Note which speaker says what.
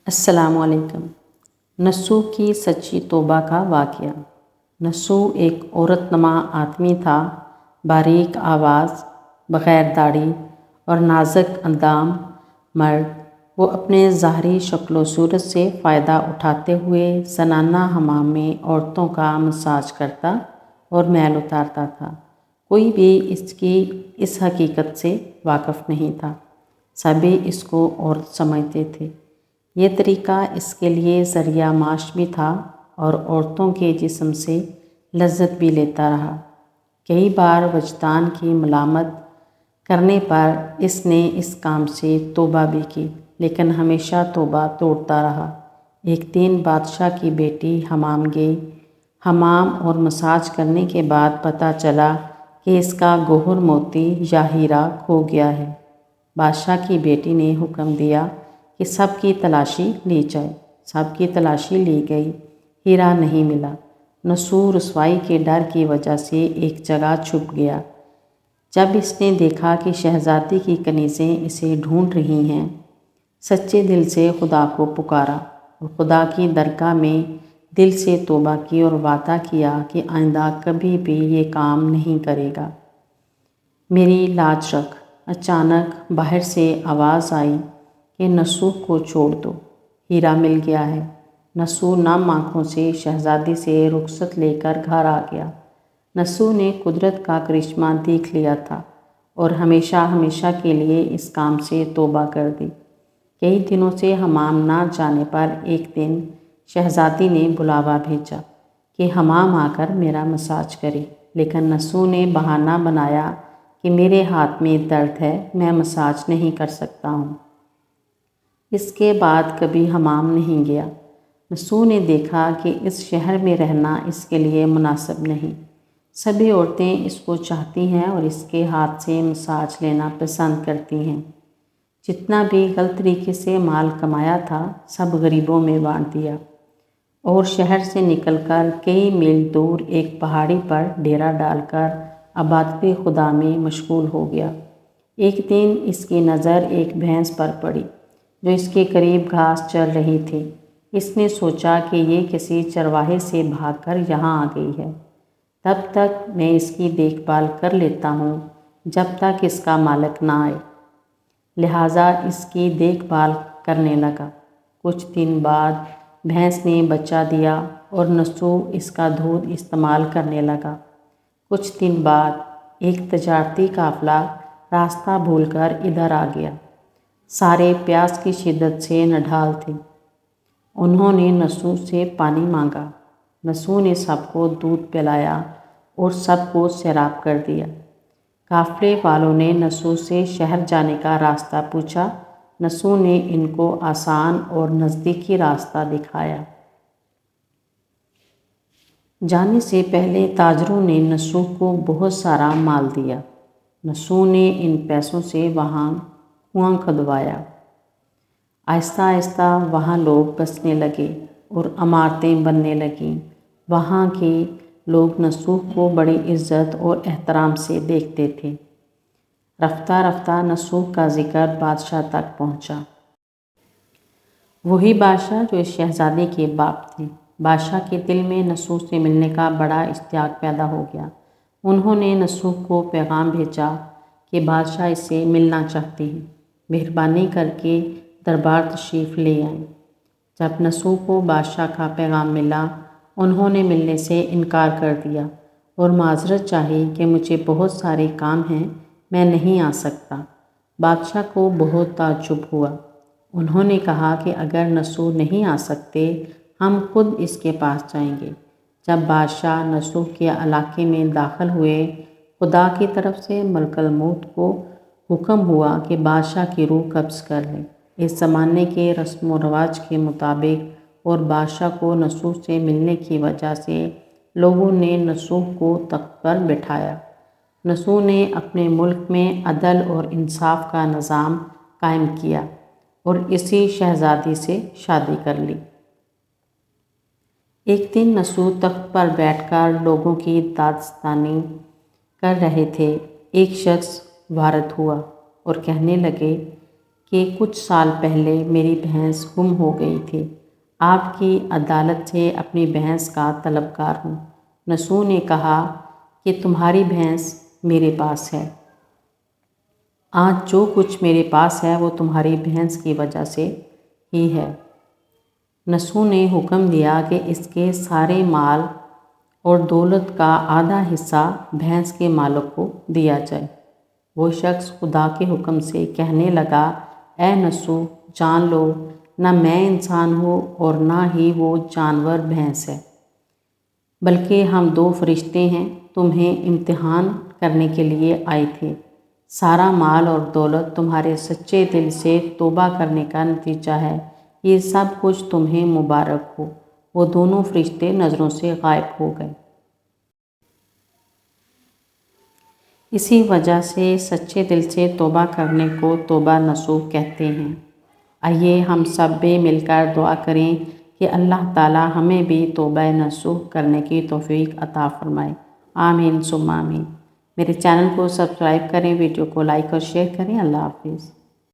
Speaker 1: السلام علیکم۔ نسو کی سچی توبہ کا واقعہ۔ نسو ایک عورت نما آدمی تھا، باریک آواز، بغیر داڑھی اور نازک اندام مرد۔ وہ اپنے ظاہری شکل و صورت سے فائدہ اٹھاتے ہوئے زنانہ حمام میں عورتوں کا مساج کرتا اور میل اتارتا تھا۔ کوئی بھی اس کی اس حقیقت سے واقف نہیں تھا، سبھی اس کو عورت سمجھتے تھے۔ یہ طریقہ اس کے لیے ذریعہ معاش بھی تھا اور عورتوں کے جسم سے لذت بھی لیتا رہا۔ کئی بار وجدان کی ملامت کرنے پر اس نے اس کام سے توبہ بھی کی، لیکن ہمیشہ توبہ توڑتا رہا۔ ایک دن بادشاہ کی بیٹی حمام گئی۔ حمام اور مساج کرنے کے بعد پتہ چلا کہ اس کا گوہر موتی یا ہیرا کھو گیا ہے۔ بادشاہ کی بیٹی نے حکم دیا کہ سب کی تلاشی لی جائے۔ سب کی تلاشی لی گئی، ہیرا نہیں ملا۔ نسو رسوائی کے ڈر کی وجہ سے ایک جگہ چھپ گیا۔ جب اس نے دیکھا کہ شہزادی کی کنیزیں اسے ڈھونڈ رہی ہیں، سچے دل سے خدا کو پکارا اور خدا کی درگاہ میں دل سے توبہ کی اور وعدہ کیا کہ آئندہ کبھی بھی یہ کام نہیں کرے گا۔ میری لاج رکھ۔ اچانک باہر سے آواز آئی کہ نسو کو چھوڑ دو، ہیرا مل گیا ہے۔ نسو نم آنکھوں سے شہزادی سے رخصت لے کر گھر آ گیا۔ نسو نے قدرت کا کرشمہ دیکھ لیا تھا اور ہمیشہ ہمیشہ کے لیے اس کام سے توبہ کر دی۔ کئی دنوں سے حمام نہ جانے پر ایک دن شہزادی نے بلاوا بھیجا کہ حمام آ کر میرا مساج کرے، لیکن نسو نے بہانہ بنایا کہ میرے ہاتھ میں درد ہے، میں مساج نہیں کر سکتا ہوں۔ اس کے بعد کبھی حمام نہیں گیا۔ نسو نے دیکھا کہ اس شہر میں رہنا اس کے لیے مناسب نہیں۔ سبھی عورتیں اس کو چاہتی ہیں اور اس کے ہاتھ سے مساج لینا پسند کرتی ہیں۔ جتنا بھی غلط طریقے سے مال کمایا تھا، سب غریبوں میں بانٹ دیا اور شہر سے نکل کر کئی میل دور ایک پہاڑی پر ڈیرا ڈال کر عبادت خدا میں مشغول ہو گیا۔ ایک دن اس کی نظر ایک بھینس پر پڑی جو اس کے قریب گھاس چر رہی تھی۔ اس نے سوچا کہ یہ کسی چرواہے سے بھاگ کر یہاں آ گئی ہے، تب تک میں اس کی دیکھ بھال کر لیتا ہوں جب تک اس کا مالک نہ آئے۔ لہٰذا اس کی دیکھ بھال کرنے لگا۔ کچھ دن بعد بھینس نے بچہ دیا اور نسو اس کا دودھ استعمال کرنے لگا۔ کچھ دن بعد ایک تجارتی قافلہ راستہ بھول کر ادھر آ گیا۔ سارے پیاس کی شدت سے نڈھال تھے۔ انہوں نے نسو سے پانی مانگا۔ نسو نے سب کو دودھ پلایا اور سب کو سیراب کر دیا۔ قافلے والوں نے نسو سے شہر جانے کا راستہ پوچھا۔ نسو نے ان کو آسان اور نزدیکی راستہ دکھایا۔ جانے سے پہلے تاجروں نے نسو کو بہت سارا مال دیا۔ نسو نے ان پیسوں سے وہاں کنواں کھدوایا۔ آہستہ آہستہ وہاں لوگ بسنے لگے اور عمارتیں بننے لگیں۔ وہاں کے لوگ نسو کو بڑی عزت اور احترام سے دیکھتے تھے۔ رفتہ رفتہ نسو کا ذکر بادشاہ تک پہنچا۔ وہی بادشاہ جو اس شہزادی کے باپ تھے۔ بادشاہ کے دل میں نسو سے ملنے کا بڑا اشتیاق پیدا ہو گیا۔ انہوں نے نسو کو پیغام بھیجا کہ بادشاہ اس سے ملنا چاہتے ہیں، مہربانی کر کے دربار تشریف لے آئیں۔ جب نسو کو بادشاہ کا پیغام ملا، انہوں نے ملنے سے انکار کر دیا اور معذرت چاہی کہ مجھے بہت سارے کام ہیں، میں نہیں آ سکتا۔ بادشاہ کو بہت تعجب ہوا۔ انہوں نے کہا کہ اگر نسو نہیں آ سکتے، ہم خود اس کے پاس جائیں گے۔ جب بادشاہ نسو کے علاقے میں داخل ہوئے، خدا کی طرف سے ملک الموت کو حکم ہوا کہ بادشاہ کی روح قبض کر لے۔ اس زمانے کے رسم و رواج کے مطابق اور بادشاہ کو نسو سے ملنے کی وجہ سے لوگوں نے نسو کو تخت پر بٹھایا۔ نسو نے اپنے ملک میں عدل اور انصاف کا نظام قائم کیا اور اسی شہزادی سے شادی کر لی۔ ایک دن نسو تخت پر بیٹھ کر لوگوں کی داستانی کر رہے تھے۔ ایک شخص وارد ہوا اور کہنے لگے کہ کچھ سال پہلے میری بھینس گم ہو گئی تھی۔ آپ کی عدالت سے اپنی بھینس کا طلبگار ہوں۔ نسو نے کہا کہ تمہاری بھینس میرے پاس ہے۔ آج جو کچھ میرے پاس ہے وہ تمہاری بھینس کی وجہ سے ہی ہے۔ نسو نے حکم دیا کہ اس کے سارے مال اور دولت کا آدھا حصہ بھینس کے مالک کو دیا جائے۔ وہ شخص خدا کے حکم سے کہنے لگا، اے نسو، جان لو، نہ میں انسان ہوں اور نہ ہی وہ جانور بھینس ہے، بلکہ ہم 2 فرشتے ہیں، تمہیں امتحان کرنے کے لیے آئے تھے۔ سارا مال اور دولت تمہارے سچے دل سے توبہ کرنے کا نتیجہ ہے۔ یہ سب کچھ تمہیں مبارک ہو۔ وہ دونوں فرشتے نظروں سے غائب ہو گئے۔ اسی وجہ سے سچے دل سے توبہ کرنے کو توبہ نصوح کہتے ہیں۔ آئیے ہم سب بھی مل کر دعا کریں کہ اللہ تعالی ہمیں بھی توبہ نصوح کرنے کی توفیق عطا فرمائے۔ آمین ثم آمین۔ میرے چینل کو سبسکرائب کریں، ویڈیو کو لائک اور شیئر کریں۔ اللہ حافظ۔